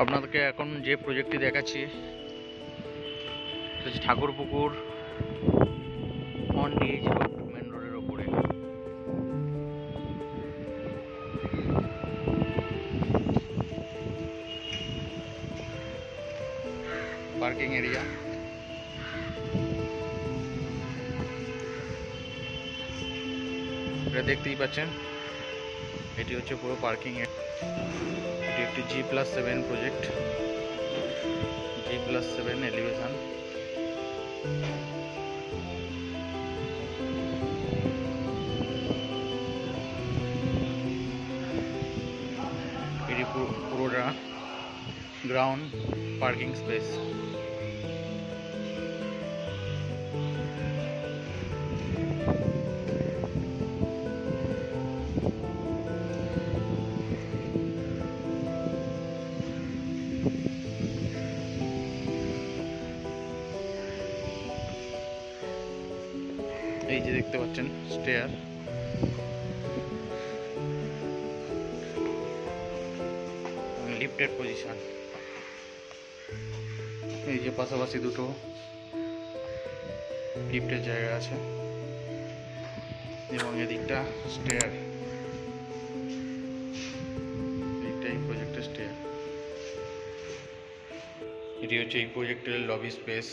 আপনাদেরকে এখন যে প্রজেক্টটি দেখাচ্ছি সেটা হচ্ছে Thakurpukur on DH road, main রোডের ওপরে। পার্কিং এরিয়া, এটা দেখতেই পাচ্ছেন। এটি হচ্ছে পুরো পার্কিং। এটি একটি G+7 প্রজেক্ট, G+7 এলিভেশন। এটি পুরোটা গ্রাউন্ড পার্কিং স্পেস। এই যে দেখতে পাচ্ছেন স্টেয়ার, লিফটেড পজিশন। এই যে পাশাপাশি দুটো লিফটের জায়গা আছে এবং এদিকটা স্টেয়ার। এই প্রজেক্টের স্টেয়ার। এটি হচ্ছে এই প্রজেক্টের লবি স্পেস।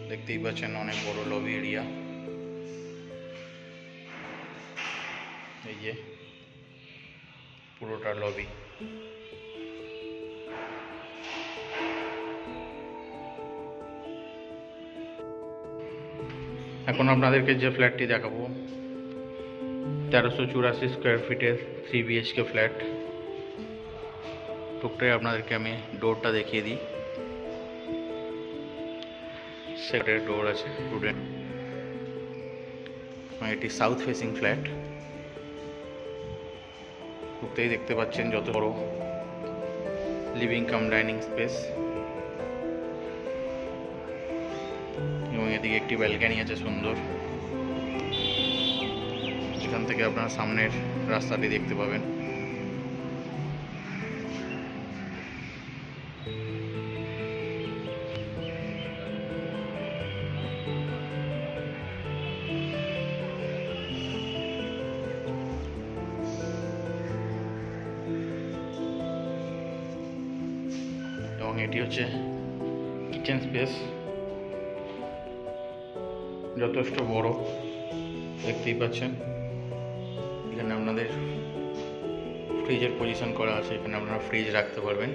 দেখতেই পাচ্ছেন অনেক বড় লবি এরিয়া। এই যে পুরোটা লবি। এখন আপনাদেরকে যে ফ্ল্যাটটি দেখাবো 1384 স্কোয়ার ফিটের 3 BHK ফ্ল্যাট। টুকটাই আপনাদেরকে আমি ডোরটা দেখিয়ে দিই। সেটার ডোর আছে উডেন। এটি সাউথ ফেসিং ফ্ল্যাট। টুকটাই দেখতে পাচ্ছেন যত বড় লিভিং কাম ডাইনিং স্পেস, এবং এদিকে একটি ব্যালকনি আছে সুন্দর। এখান থেকে আপনারা সামনের রাস্তাটি দেখতে পাবেন। এবং এটি হচ্ছে কিচেন স্পেস, যথেষ্ট বড়। দেখতেই পাচ্ছেন এখানে আপনাদের ফ্রিজের পজিশন করা আছে। এখানে আপনারা ফ্রিজ রাখতে পারবেন।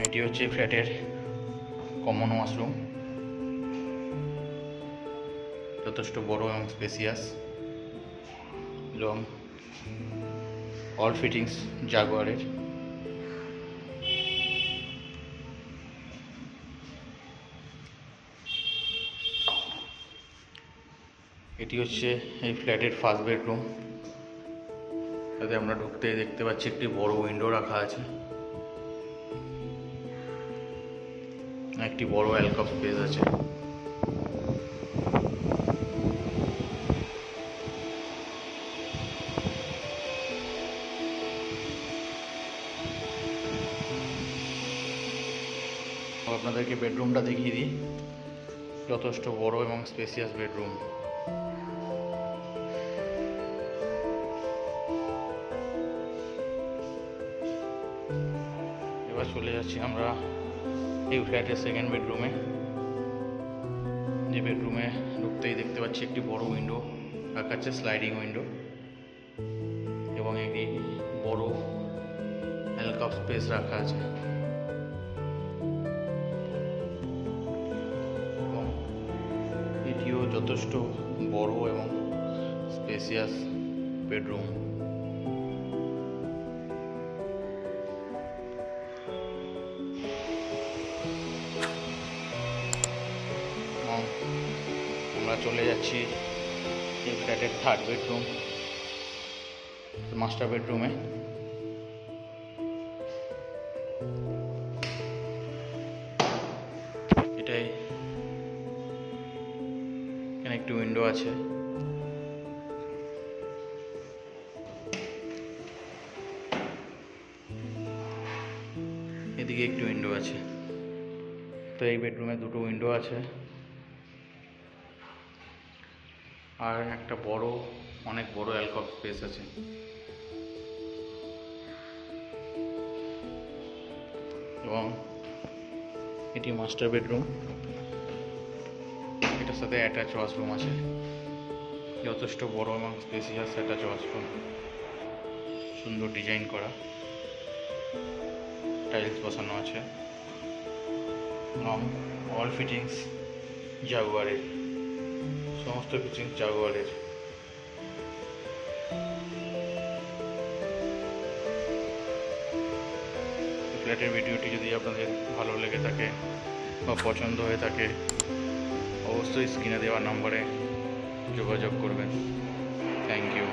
এটি হচ্ছে ফ্ল্যাটের কমন ওয়াশরুম, যথেষ্ট বড় এবং স্পেসিয়াস, এবং অল ফিটিংস জাগুয়ারের। এটি হচ্ছে এই ফ্ল্যাটের ফার্স্ট বেডরুম। তাতে আমরা ঢুকতে দেখতে পাচ্ছি একটি বড় উইন্ডো রাখা আছে, একটি বড় অ্যালকভ স্পেস আছে। আপনাদেরকে বেডরুমটা দেখিয়ে দিই। যথেষ্ট বড় এবং স্পেসিয়াস বেডরুম। এবার চলে যাচ্ছি আমরা এই ফ্ল্যাটের সেকেন্ড বেডরুমে। যে বেডরুমে ঢুকতেই দেখতে পাচ্ছি একটি বড় উইন্ডো রাখা আছে, স্লাইডিং উইন্ডো, এবং একটি বড় অ্যালকভ স্পেস রাখা আছে। এবং এটিও যথেষ্ট বড় এবং স্পেসিয়াস বেডরুম। আমরা চলে যাচ্ছি এই ফ্ল্যাটের থার্ড বেডরুম, মাস্টার বেডরুমে। এটাই একটি উইন্ডো আছে। এদিকে একটি উইন্ডো আছে। তো এই বেডরুমে দুটো উইন্ডো আছে আর একটা অনেক বড় অ্যালকভ স্পেস আছে। এবং এটি মাস্টার বেডরুম, এটার সাথে অ্যাটাচ ওয়াশরুম আছে, যথেষ্ট বড় এবং স্পেসিয়াস অ্যাটাচ ওয়াশরুম, সুন্দর ডিজাইন করা, টাইলস বসানো আছে এবং অল ফিটিংস জাগুয়ারের, সমস্ত ফিটিংস জাগুয়ারের। ফ্ল্যাটের ভিডিওটি যদি আপনাদের ভালো লেগে থাকে বা পছন্দ হয়ে থাকে অবশ্যই স্ক্রিনে দেওয়া নম্বরে যোগাযোগ করবেন। Thank you.